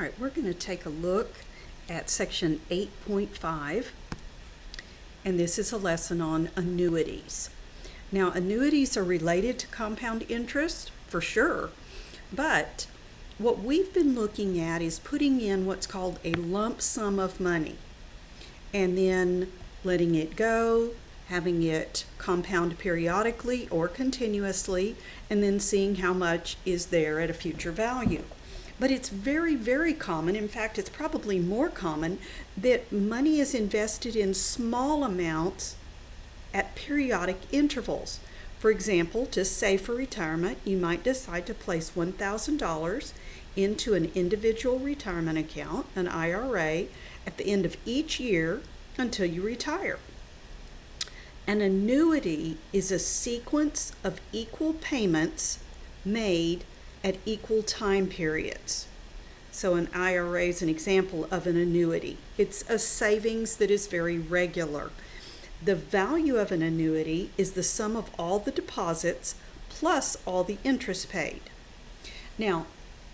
right, we're going to take a look at section 8.5, and this is a lesson on annuities. Now, annuities are related to compound interest, for sure, but what we've been looking at is putting in what's called a lump sum of money, and then letting it go, having it compound periodically or continuously, and then seeing how much is there at a future value. But it's very, very common, in fact, it's probably more common, that money is invested in small amounts at periodic intervals. For example, to save for retirement, you might decide to place $1,000 into an individual retirement account, an IRA, at the end of each year until you retire. An annuity is a sequence of equal payments made at equal time periods. So an IRA is an example of an annuity. It's a savings that is very regular. The value of an annuity is the sum of all the deposits plus all the interest paid. Now,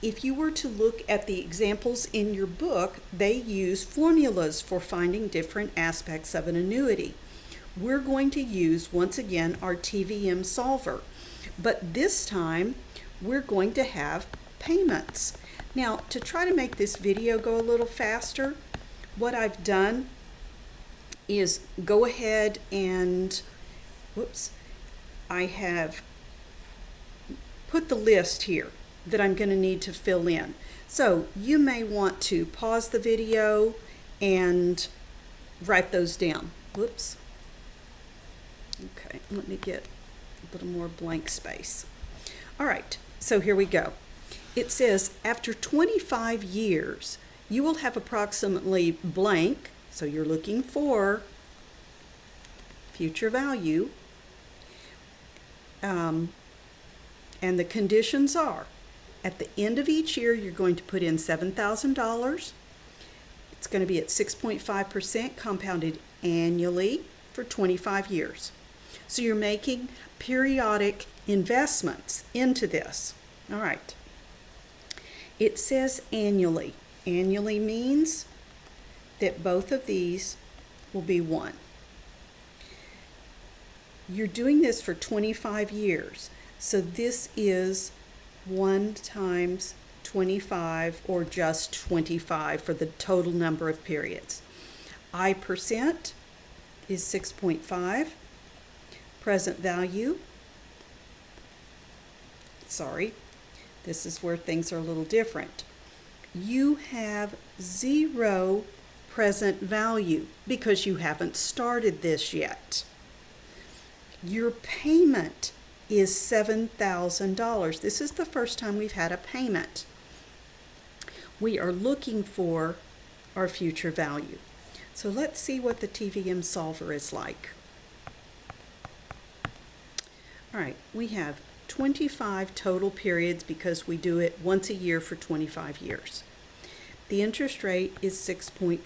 if you were to look at the examples in your book, they use formulas for finding different aspects of an annuity. We're going to use, once again, our TVM solver, but this time we're going to have payments. Now, to try to make this video go a little faster, what I've done is go ahead and, I have put the list here that I'm going to need to fill in. So you may want to pause the video and write those down. Whoops. Okay, let me get a little more blank space. All right, so here we go. It says after 25 years, you will have approximately blank, so you're looking for future value, and the conditions are, at the end of each year, you're going to put in $7,000. It's going to be at 6.5% compounded annually for 25 years. So you're making periodic investments into this. All right. It says annually. Annually means that both of these will be 1. You're doing this for 25 years. So this is 1 times 25, or just 25 for the total number of periods. I% is 6.5. Present value, this is where things are a little different. You have 0 present value because you haven't started this yet. Your payment is $7,000. This is the first time we've had a payment. We are looking for our future value. So let's see what the TVM solver is like. All right, we have 25 total periods because we do it once a year for 25 years. The interest rate is 6.5.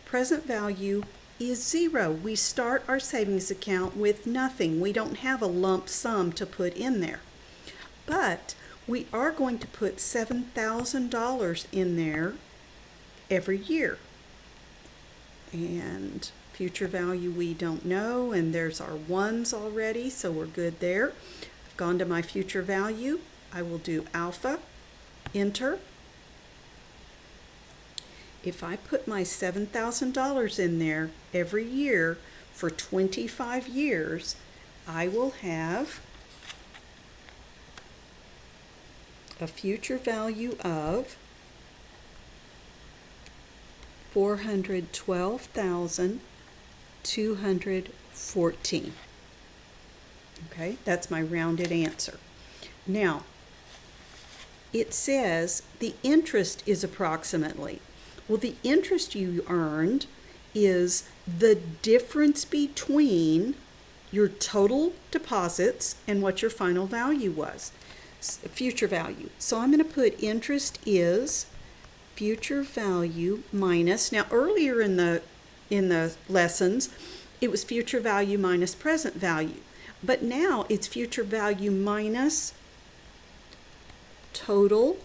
Present value is 0. We start our savings account with nothing. We don't have a lump sum to put in there. But we are going to put $7,000 in there every year. And future value we don't know, and there's our 1s already, so we're good there. I've gone to my future value. I will do alpha, enter. If I put my $7,000 in there every year for 25 years, I will have a future value of $412,214. Okay, that's my rounded answer. Now, it says the interest is approximately. Well, the interest you earned is the difference between your total deposits and what your final value was, future value. So I'm going to put interest is future value minus, now earlier in the lessons, it was future value minus present value. But now it's future value minus total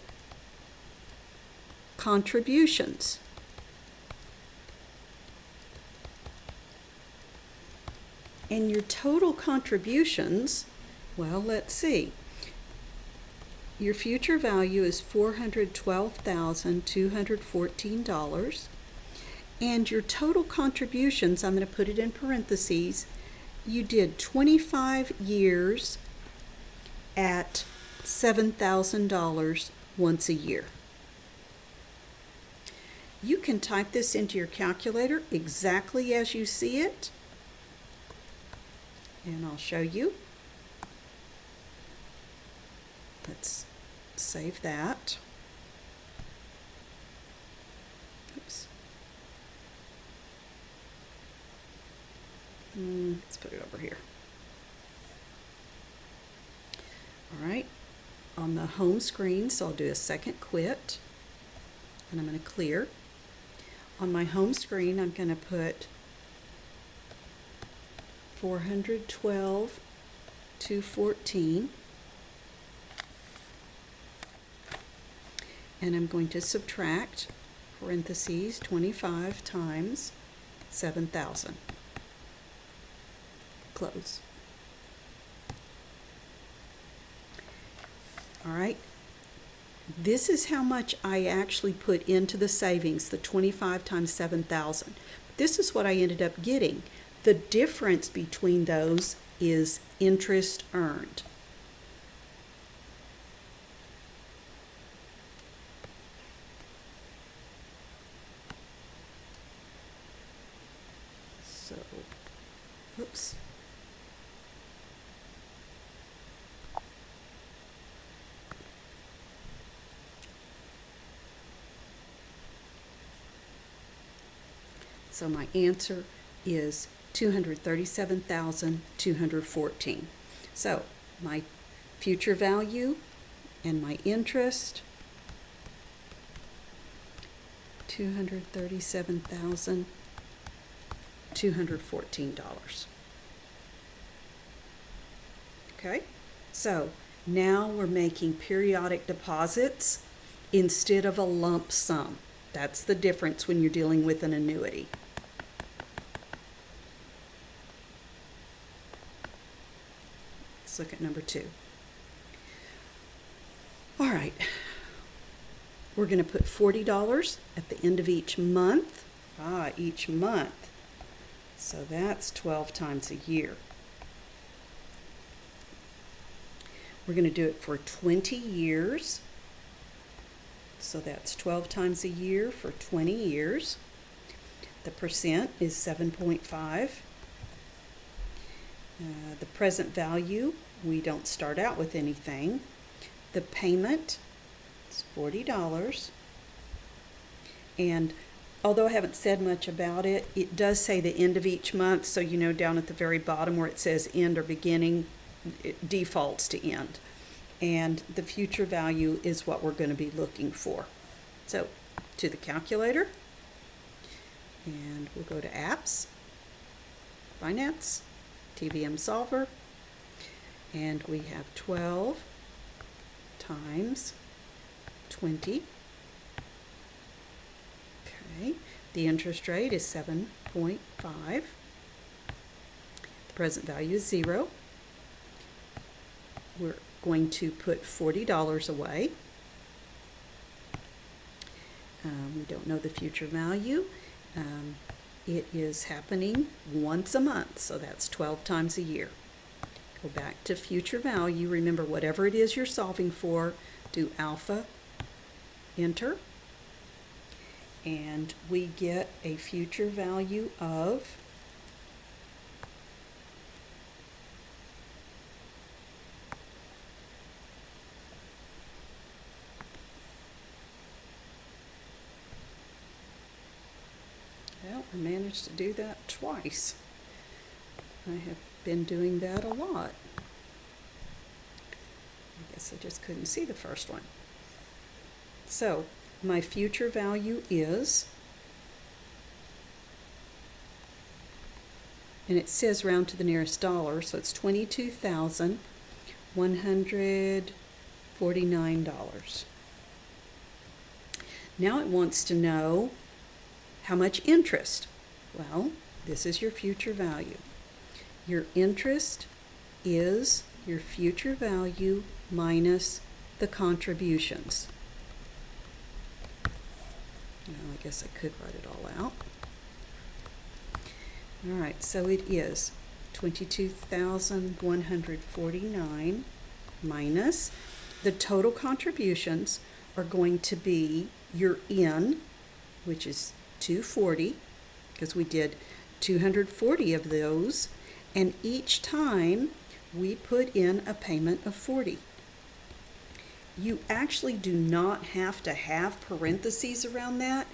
contributions. And your total contributions, well, let's see. Your future value is $412,214. And your total contributions, I'm going to put it in parentheses, you did 25 years at $7,000 once a year. You can type this into your calculator exactly as you see it, and I'll show you. Let's save that. Oops. Let's put it over here. All right, on the home screen, so I'll do a second quit, and I'm going to clear. On my home screen, I'm going to put 412,214, and I'm going to subtract parentheses 25 times 7,000. Close. All right. This is how much I actually put into the savings, the 25 times 7,000. This is what I ended up getting. The difference between those is interest earned. So, oops. So my answer is 237,214. So my future value and my interest, $237,214. Okay, so now we're making periodic deposits instead of a lump sum. That's the difference when you're dealing with an annuity. Let's look at number 2. All right, we're going to put $40 at the end of each month. Each month. So that's 12 times a year. We're going to do it for 20 years. So that's 12 times a year for 20 years. The percent is 7.5. The present value, we don't start out with anything. The payment is $40. And although I haven't said much about it, it does say the end of each month. So you know down at the very bottom where it says end or beginning, it defaults to end. And the future value is what we're going to be looking for. So to the calculator, and we'll go to apps, finance, TVM solver, and we have 12 times 20. Okay, the interest rate is 7.5. The present value is 0. We're going to put $40 away. We don't know the future value. It is happening once a month, so that's 12 times a year. Go back to future value. Remember, whatever it is you're solving for, do alpha, enter, and we get a future value of I managed to do that twice. I have been doing that a lot. I guess I just couldn't see the first one. So my future value is, and it says round to the nearest dollar, so it's $22,149. Now it wants to know how much interest. Well, this is your future value. Your interest is your future value minus the contributions. Well, I guess I could write it all out. All right, so it is 22,149 minus the total contributions are going to be your in, which is 240, because we did 240 of those, and each time we put in a payment of 40. You actually do not have to have parentheses around that,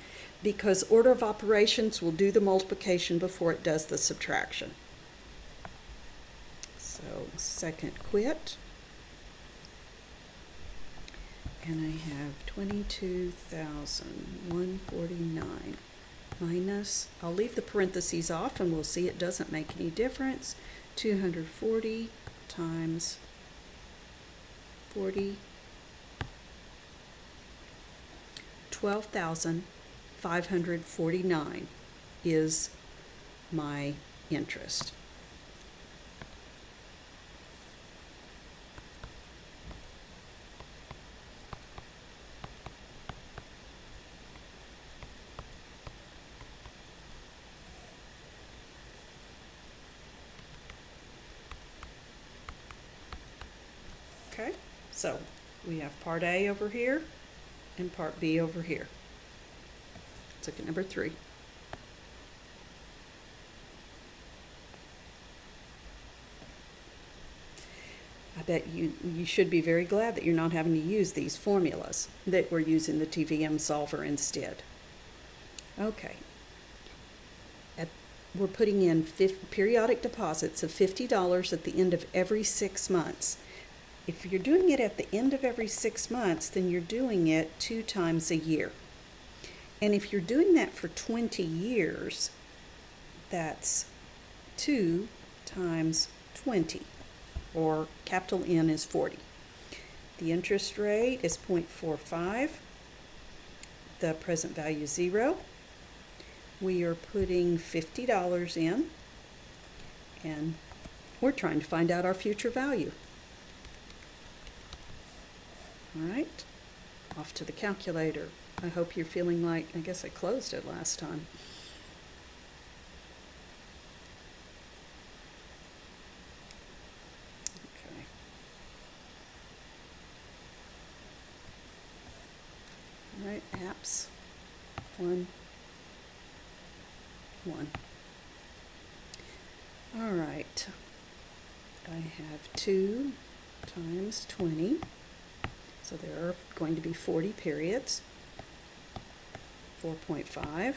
because order of operations will do the multiplication before it does the subtraction. So second quit. And I have 22,149 minus, I'll leave the parentheses off and we'll see it doesn't make any difference, 240 times 40, 12,549 is my interest. Okay, so we have part A over here and part B over here. Let's look at number 3. I bet you should be very glad that you're not having to use these formulas, that we're using the TVM solver instead. Okay. We're putting in periodic deposits of $50 at the end of every 6 months. If you're doing it at the end of every 6 months, then you're doing it 2 times a year. And if you're doing that for 20 years, that's 2 times 20, or capital N is 40. The interest rate is 0.45. The present value is 0. We are putting $50 in, and we're trying to find out our future value. All right, off to the calculator. I hope you're feeling like, I guess I closed it last time. Okay. All right, apps, 1. All right, I have 2 times 20. So there are going to be 40 periods. 4.5,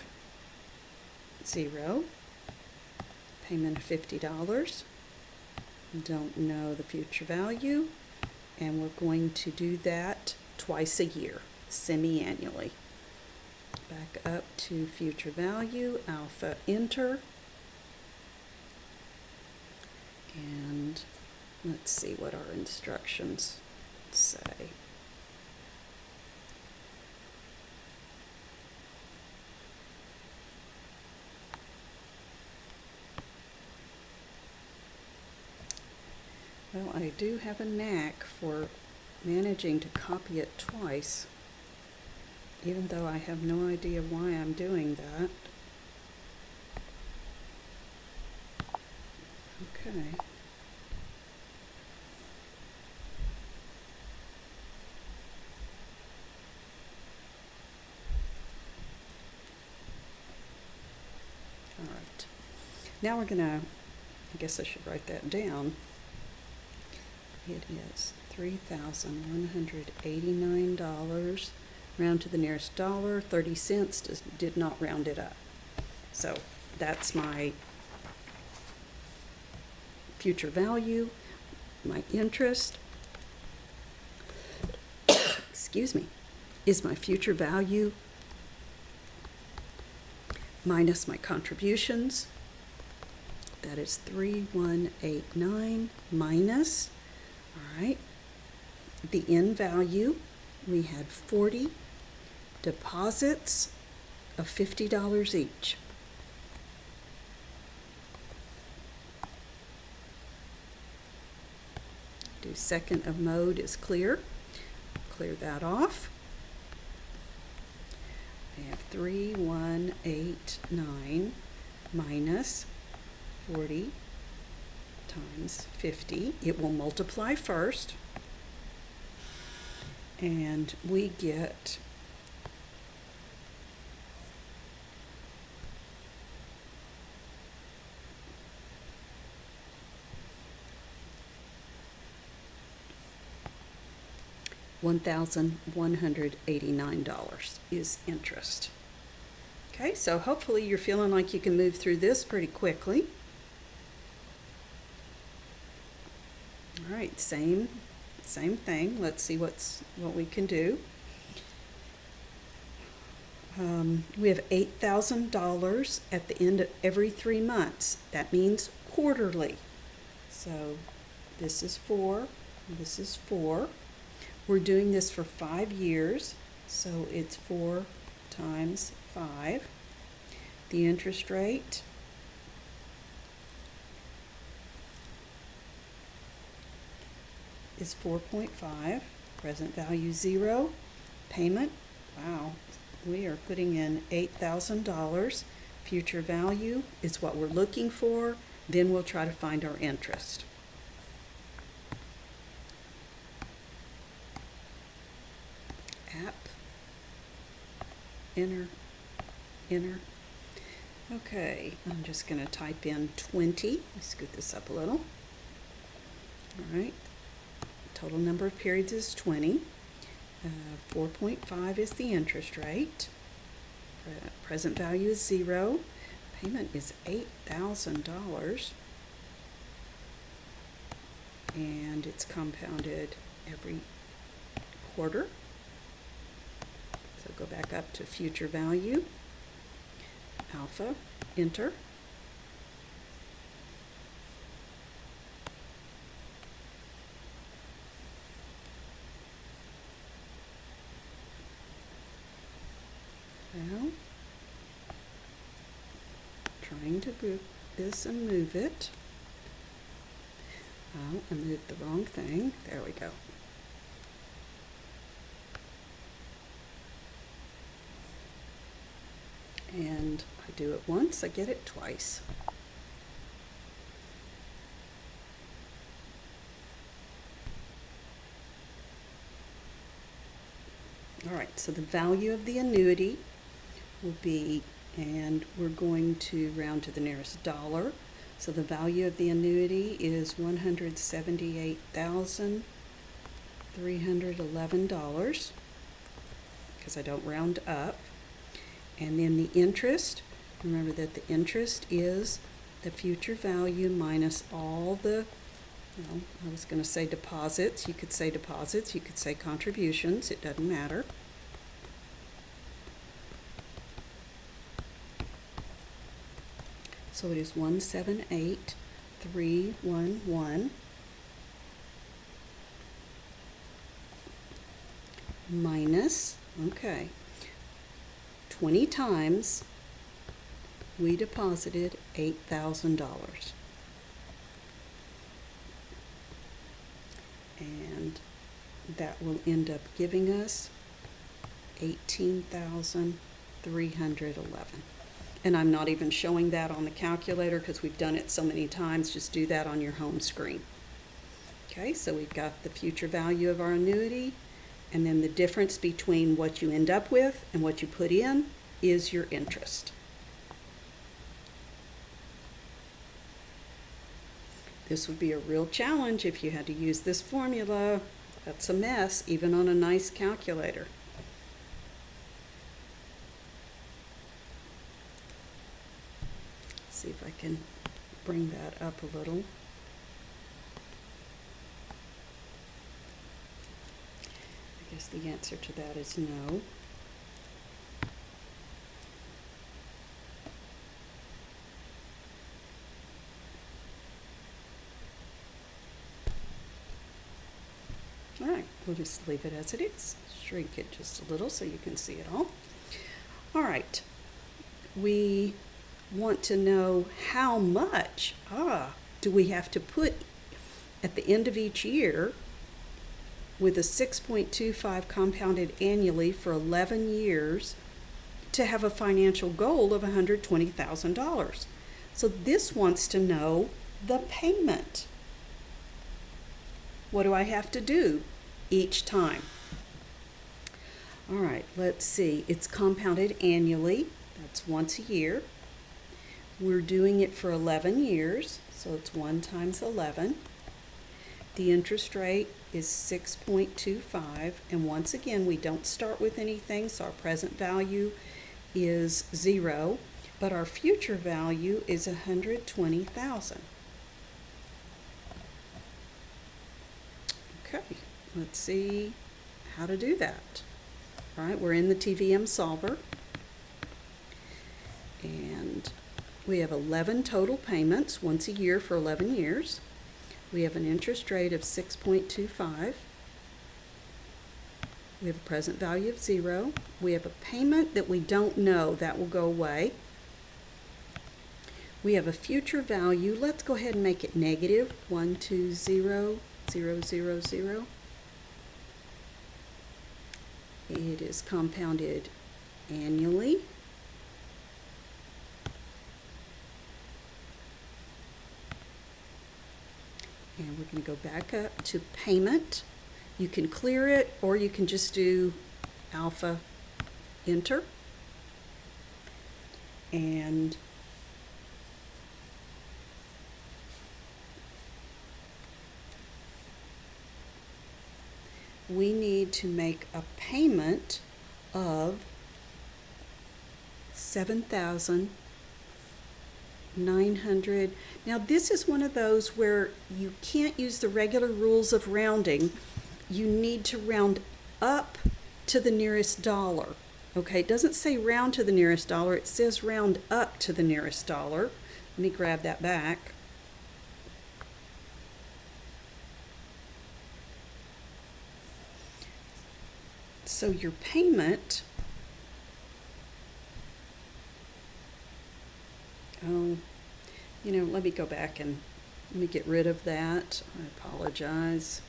0, payment of $50. Don't know the future value, and we're going to do that twice a year, semi-annually. Back up to future value, alpha, enter, and let's see what our instructions say. Well, I do have a knack for managing to copy it twice, even though I have no idea why I'm doing that. Okay. All right. Now we're gonna, I guess I should write that down. It is $3,189, round to the nearest dollar, 30 cents, did not round it up. So that's my future value, my interest, excuse me, is my future value minus my contributions. That is 3,189 minus, all right, the end value, we had 40 deposits of $50 each. Do second of mode is clear. Clear that off. I have 3189 minus 40 times 50. It will multiply first. And we get $1,189 is interest. Okay, so hopefully you're feeling like you can move through this pretty quickly. All right, same thing. Let's see what we can do. We have $8,000 at the end of every 3 months. That means quarterly. So this is 4, this is 4. We're doing this for 5 years, so it's 4 times 5. The interest rate is 4.5. Present value 0. Payment, wow, we are putting in $8,000. Future value is what we're looking for. Then we'll try to find our interest. App, enter. Okay, I'm just going to type in 20. Let's scoot this up a little. All right, total number of periods is 20. 4.5 is the interest rate. Present value is 0. Payment is $8,000. And it's compounded every quarter. So go back up to future value, alpha, enter. Well, trying to group this and move it. Oh, I moved the wrong thing. There we go. And I do it once, I get it twice. All right, so the value of the annuity will be, and we're going to round to the nearest dollar. So the value of the annuity is $178,311 because I don't round up. And then the interest, remember that the interest is the future value minus all the, well, I was going to say deposits. You could say deposits, you could say contributions, it doesn't matter. So it is 178,311 minus, okay, 20 times we deposited $8,000. And that will end up giving us $18,311. And I'm not even showing that on the calculator because we've done it so many times. Just do that on your home screen. Okay, so we've got the future value of our annuity, and then the difference between what you end up with and what you put in is your interest. This would be a real challenge if you had to use this formula. That's a mess, even on a nice calculator. See if I can bring that up a little. I guess the answer to that is no. All right. We'll just leave it as it is. Shrink it just a little so you can see it all. All right. We want to know how much do we have to put at the end of each year with a 6.25 compounded annually for 11 years to have a financial goal of $120,000. So this wants to know the payment. What do I have to do each time? All right, let's see. It's compounded annually. That's once a year. We're doing it for 11 years, so it's 1 times 11. The interest rate is 6.25, and once again, we don't start with anything, so our present value is 0, but our future value is $120,000. Okay, let's see how to do that. All right, we're in the TVM solver, and we have 11 total payments once a year for 11 years. We have an interest rate of 6.25. We have a present value of 0. We have a payment that we don't know. That will go away. We have a future value. Let's go ahead and make it negative. 120,000. It is compounded annually. And we're going to go back up to payment. You can clear it, or you can just do alpha enter. And we need to make a payment of $7,900. Now this is one of those where you can't use the regular rules of rounding. You need to round up to the nearest dollar. Okay, it doesn't say round to the nearest dollar, it says round up to the nearest dollar. Let me grab that back. So your payment, let me go back and let me get rid of that. I apologize.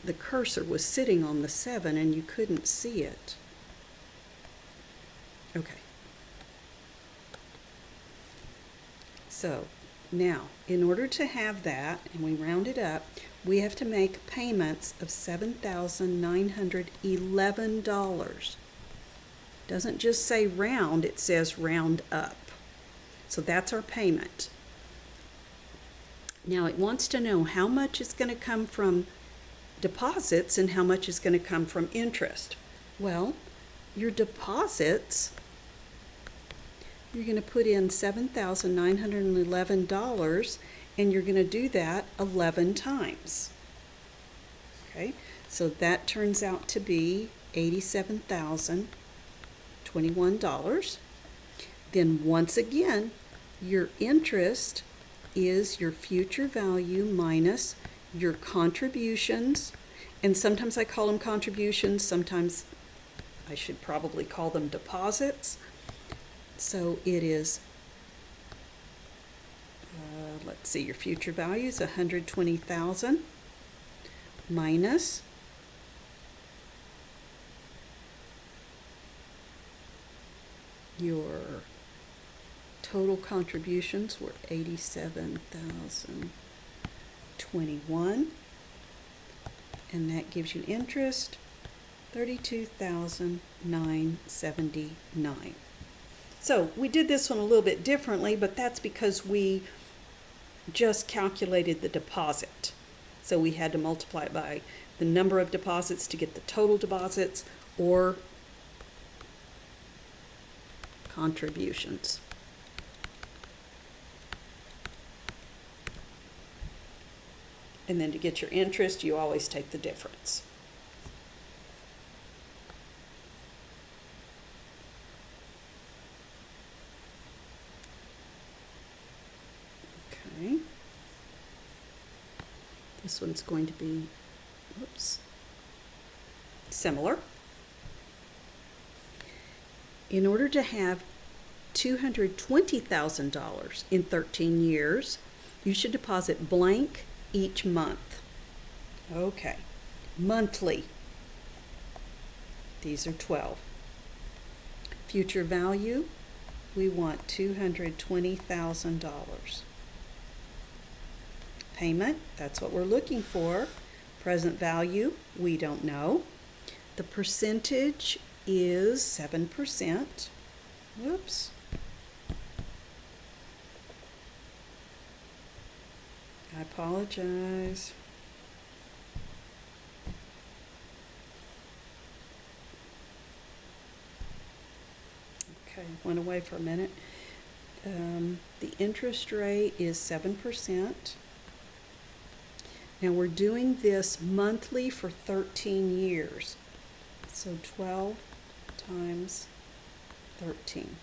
The cursor was sitting on the 7 and you couldn't see it. Okay. So now, in order to have that, and we round it up, we have to make payments of $7,911. Doesn't just say round, it says round up. So that's our payment. Now it wants to know how much is going to come from deposits and how much is going to come from interest. Well, your deposits, you're going to put in $7,911, and you're going to do that 11 times. Okay, so that turns out to be $87,021. Then once again, your interest is your future value minus your contributions, and sometimes I call them contributions, sometimes I should probably call them deposits. So it is, let's see, your future value is $120,000 minus your total contributions were $87,021, and that gives you interest $32,979. So we did this one a little bit differently, but that's because we just calculated the deposit. So we had to multiply it by the number of deposits to get the total deposits, or contributions. And then to get your interest, you always take the difference. Okay. This one's going to be, whoops, similar. In order to have $220,000 in 13 years, you should deposit blank each month. Okay, monthly. These are 12. Future value, we want $220,000. Payment, that's what we're looking for. Present value, we don't know. The percentage is 7%. Whoops. I apologize. Okay, went away for a minute. The interest rate is 7%. Now we're doing this monthly for 13 years. So 12 times 13.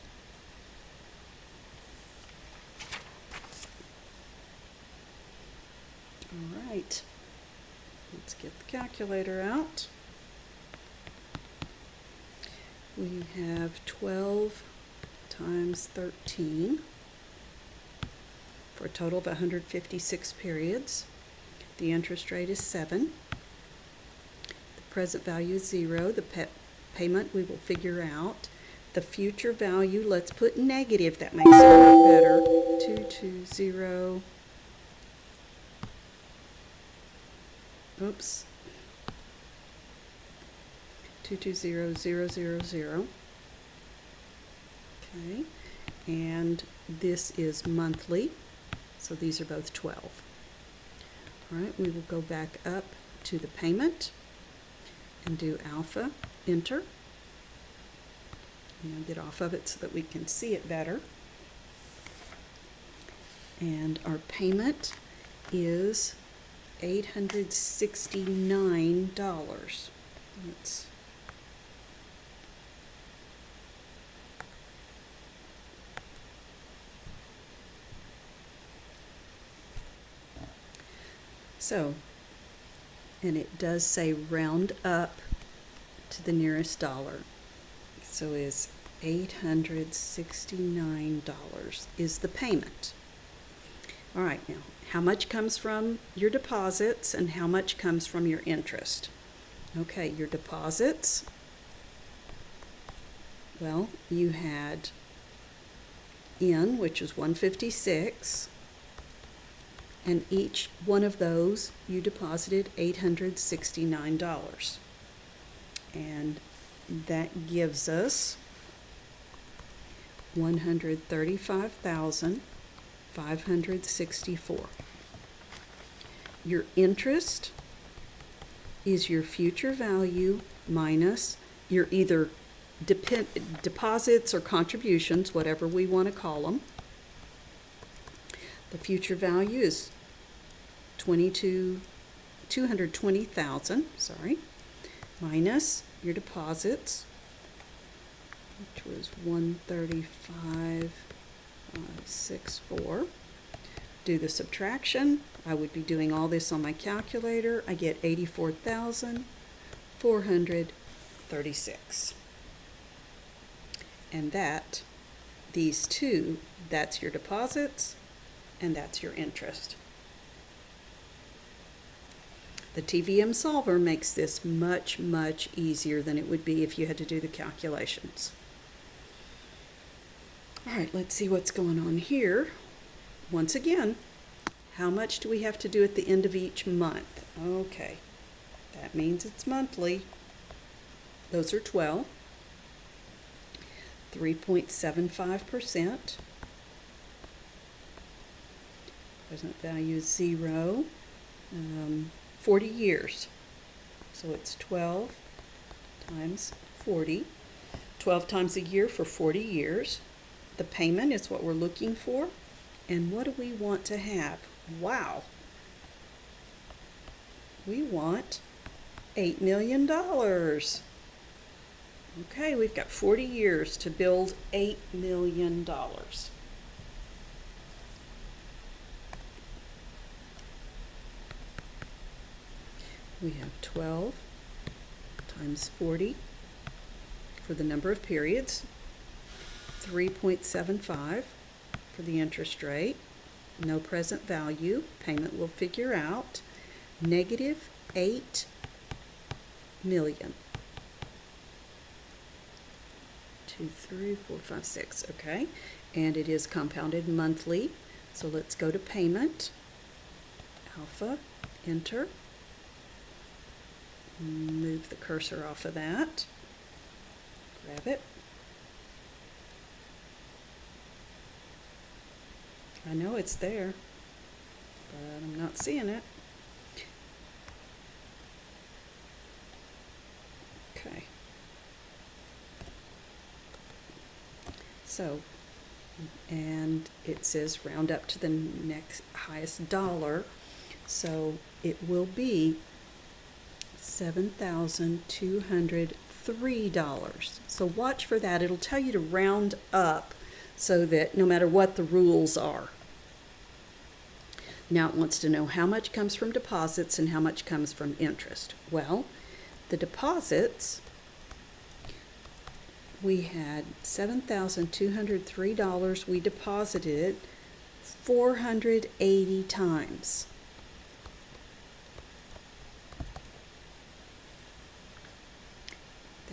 All right, let's get the calculator out. We have 12 times 13 for a total of 156 periods. The interest rate is 7. The present value is 0. The payment we will figure out. The future value, let's put negative. That makes it work better. 220. Oops. 220000. Okay. And this is monthly. So these are both 12. All right, we will go back up to the payment and do alpha, enter. And I'll get off of it so that we can see it better. And our payment is $869. So, and it does say round up to the nearest dollar. So is $869 is the payment. All right, now, how much comes from your deposits and how much comes from your interest? Okay, your deposits, well, you had in, which is 156, and each one of those you deposited $869. And that gives us $135,564. Your interest is your future value minus your either deposits or contributions, whatever we want to call them. The future value is $220,000, minus your deposits, which was $135,564. Do the subtraction. I would be doing all this on my calculator. I get $84,436. And that, these two, that's your deposits and that's your interest. The TVM solver makes this much, much easier than it would be if you had to do the calculations. All right, let's see what's going on here. Once again, how much do we have to do at the end of each month? Okay, that means it's monthly. Those are 12. 3.75%. Present value is 0. 40 years. So it's 12 times 40. 12 times a year for 40 years. The payment is what we're looking for. And what do we want to have? Wow. We want $8 million. Okay, we've got 40 years to build $8 million. we have 12 times 40 for the number of periods, 3.75 for the interest rate, no present value, payment will figure out, negative 8 million. 2, 3, 4, 5, 6, okay, and it is compounded monthly, so let's go to payment, alpha, enter, move the cursor off of that, grab it. I know it's there, but I'm not seeing it. Okay. So, and it says round up to the next highest dollar, so it will be $7,203. So watch for that. It'll tell you to round up so that no matter what the rules are. Now it wants to know how much comes from deposits and how much comes from interest. Well, the deposits, we had $7,203 we deposited 480 times.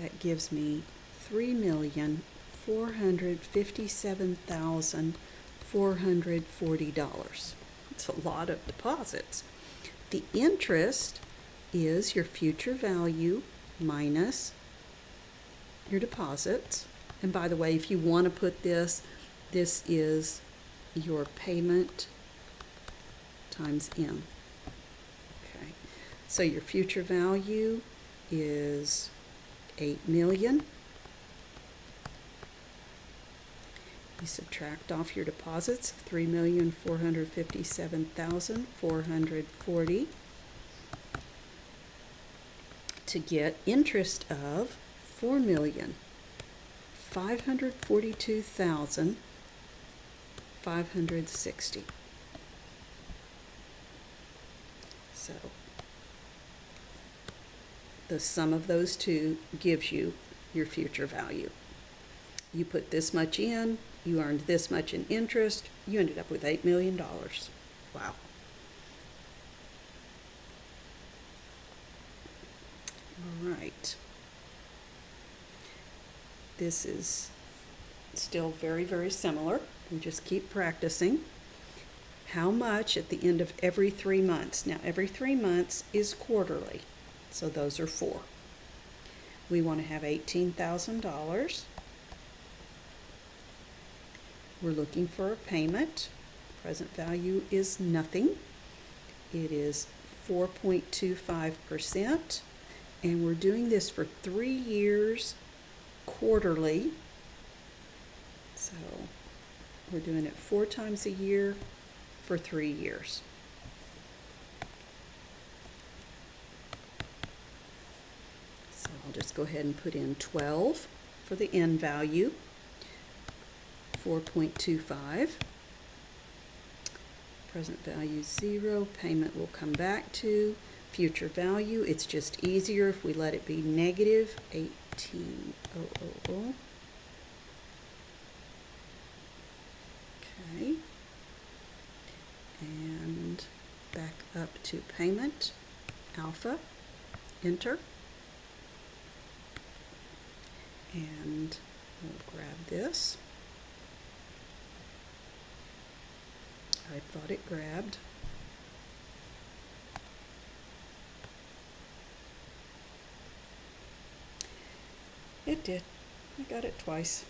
That gives me $3,457,440. It's a lot of deposits. The interest is your future value minus your deposits. And by the way, if you want to put this is your payment times M. Okay, so your future value is 8 million. You subtract off your deposits of 3,457,440 to get interest of 4,542,560. So the sum of those two gives you your future value. You put this much in, you earned this much in interest, you ended up with $8 million. Wow. All right. This is still very, very similar. We just keep practicing. How much at the end of every 3 months? Now, every 3 months is quarterly, so those are 4. We want to have $18,000. We're looking for a payment. Present value is nothing. It is 4.25%, and we're doing this for 3 years quarterly. So we're doing it 4 times a year for 3 years. So I'll just go ahead and put in 12 for the end value. 4.25. Present value 0. Payment will come back to future value. It's just easier if we let it be negative 18,000. Okay. And back up to payment. Alpha. Enter. And we'll grab this. I thought it grabbed. It did. I got it twice.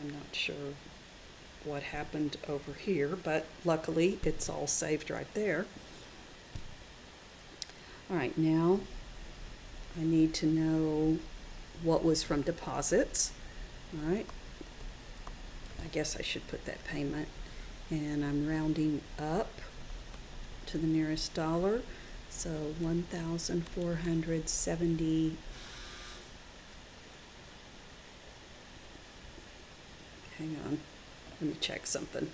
I'm not sure what happened over here, but luckily it's all saved right there. All right, now I need to know what was from deposits. All right, I guess I should put that payment and I'm rounding up to the nearest dollar, so 1,470. Hang on, let me check something.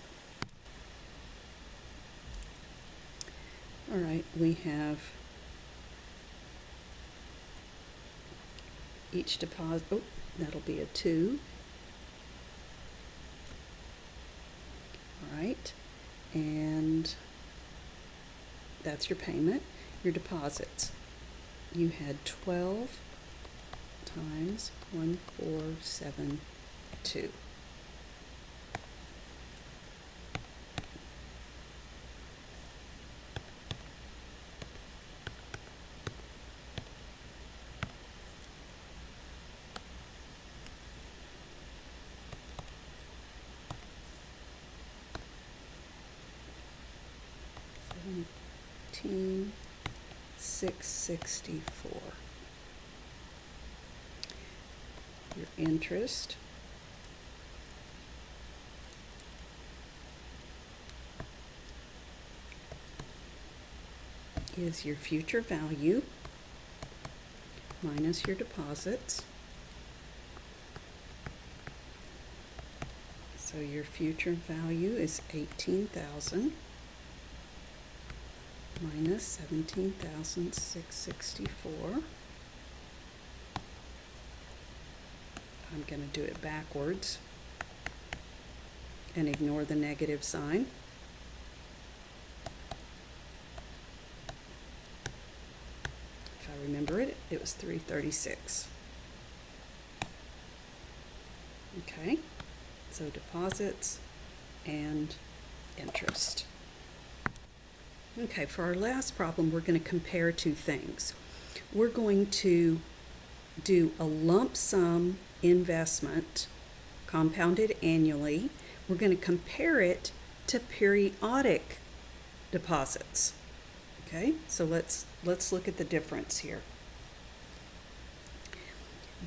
All right, we have each deposit, oh, that'll be a 2. All right, and that's your payment. Your deposits, you had 12 times 1,472. $17,664. Your interest is your future value minus your deposits. So your future value is 18,000 minus 17,664. I'm going to do it backwards and ignore the negative sign. If I remember it, it was 336. Okay, so deposits and interest. Okay, for our last problem, we're going to compare two things. We're going to do a lump sum investment compounded annually. We're going to compare it to periodic deposits. Okay, so let's look at the difference here.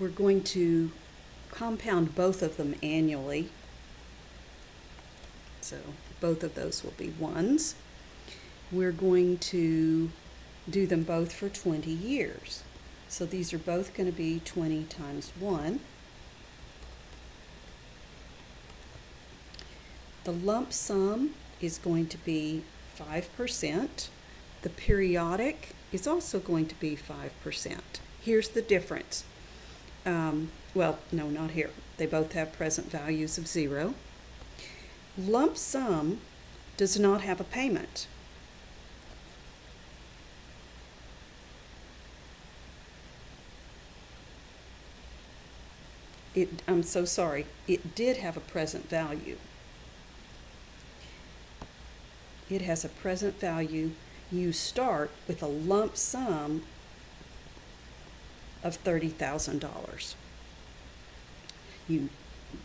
We're going to compound both of them annually. So both of those will be 1s. We're going to do them both for 20 years. So these are both going to be 20 times 1. The lump sum is going to be 5%. The periodic is also going to be 5%. Here's the difference. Well, no, not here. They both have present values of 0. Lump sum does not have a payment. I'm so sorry, it did have a present value. It has a present value. You start with a lump sum of $30,000. You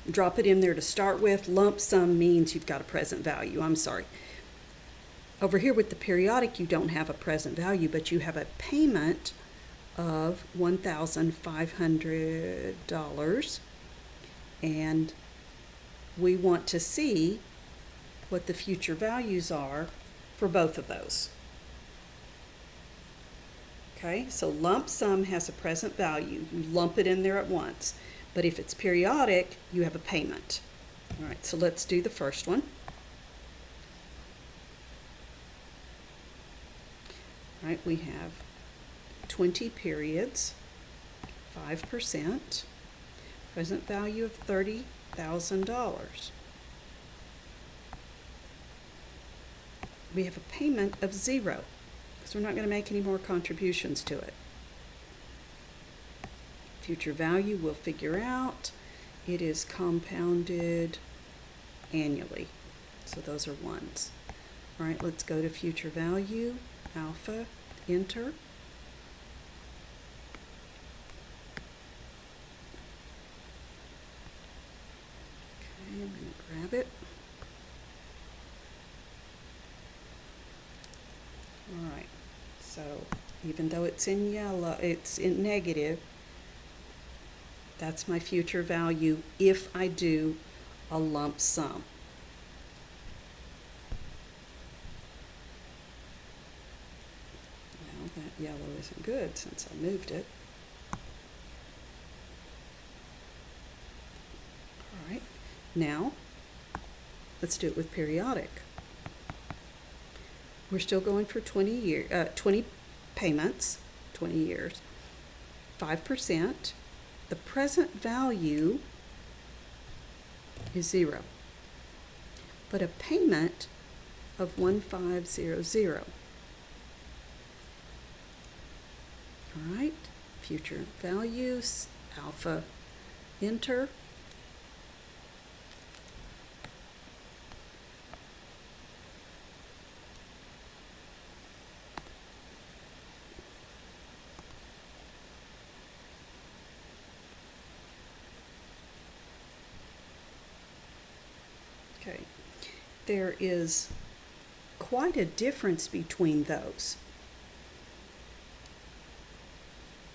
drop it in there to start with. Lump sum means you've got a present value. I'm sorry. Over here with the periodic, you don't have a present value, but you have a payment of $1,500, and we want to see what the future values are for both of those. Okay, so lump sum has a present value. You lump it in there at once. But if it's periodic, you have a payment. All right, so let's do the first one. All right, we have 20 periods, 5%, present value of $30,000. We have a payment of 0, because we're not going to make any more contributions to it. Future value we'll figure out. It is compounded annually. So those are 1s. All right, let's go to future value, alpha, enter. Okay, I'm going to grab it. All right, so even though it's in yellow, it's in negative, that's my future value if I do a lump sum. That yellow isn't good since I moved it. All right, now let's do it with periodic. We're still going for 20 payments, 20 years, 5%. The present value is 0, but a payment of 1500. All right, future values, alpha, enter. Okay, there is quite a difference between those.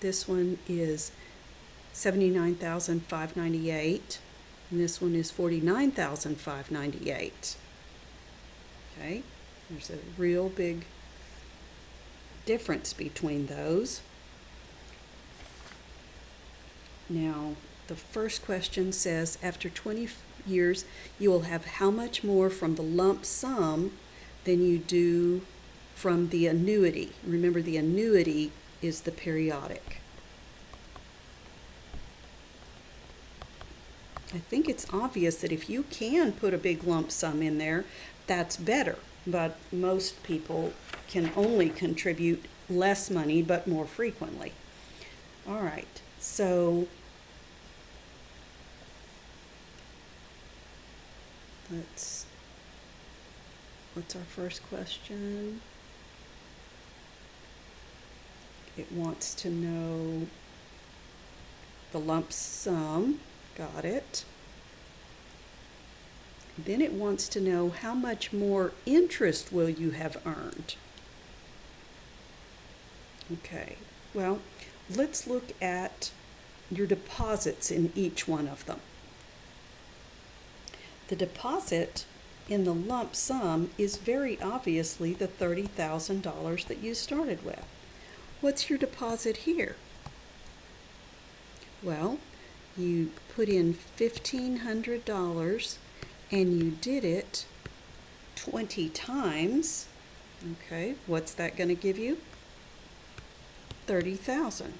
This one is $79,598, and this one is $49,598. Okay, there's a real big difference between those. Now, the first question says, after 20 years, you will have how much more from the lump sum than you do from the annuity? Remember, the annuity is the periodic. I think it's obvious that if you can put a big lump sum in there, that's better. But most people can only contribute less money, but more frequently. All right, so what's our first question? It wants to know the lump sum. Got it. Then it wants to know how much more interest will you have earned. Okay, well, let's look at your deposits in each one of them. The deposit in the lump sum is very obviously the $30,000 that you started with. What's your deposit here? Well, you put in $1,500 and you did it 20 times. Okay, what's that going to give you? $30,000.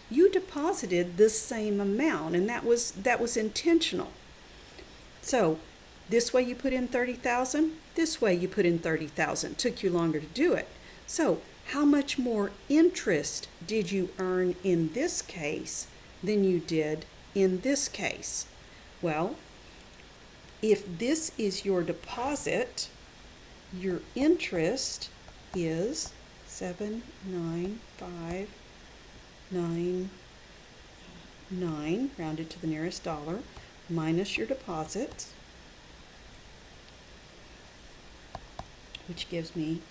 You deposited the same amount, and that was intentional. So this way you put in $30,000, this way you put in $30,000. Took you longer to do it. So how much more interest did you earn in this case than you did in this case? Well, if this is your deposit, your interest is 79599, rounded to the nearest dollar, minus your deposits, which gives me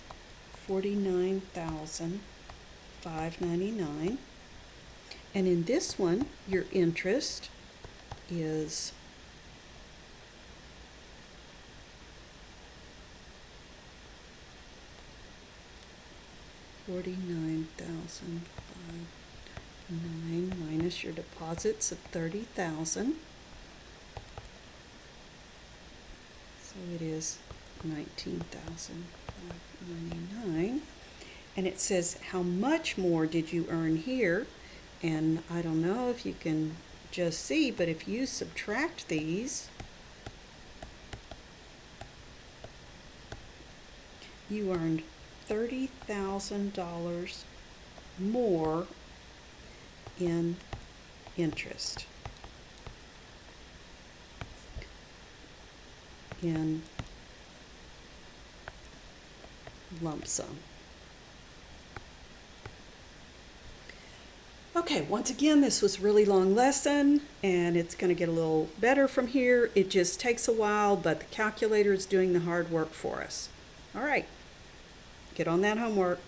$49,599. And in this one, your interest is $49,599 minus your deposits of $30,000. So it is $19,599. And it says how much more did you earn here? And I don't know if you can just see, but if you subtract these, you earned $30,000 more in interest, in lump sum. Okay, once again, this was a really long lesson, and it's going to get a little better from here. It just takes a while, but the calculator is doing the hard work for us. All right, get on that homework.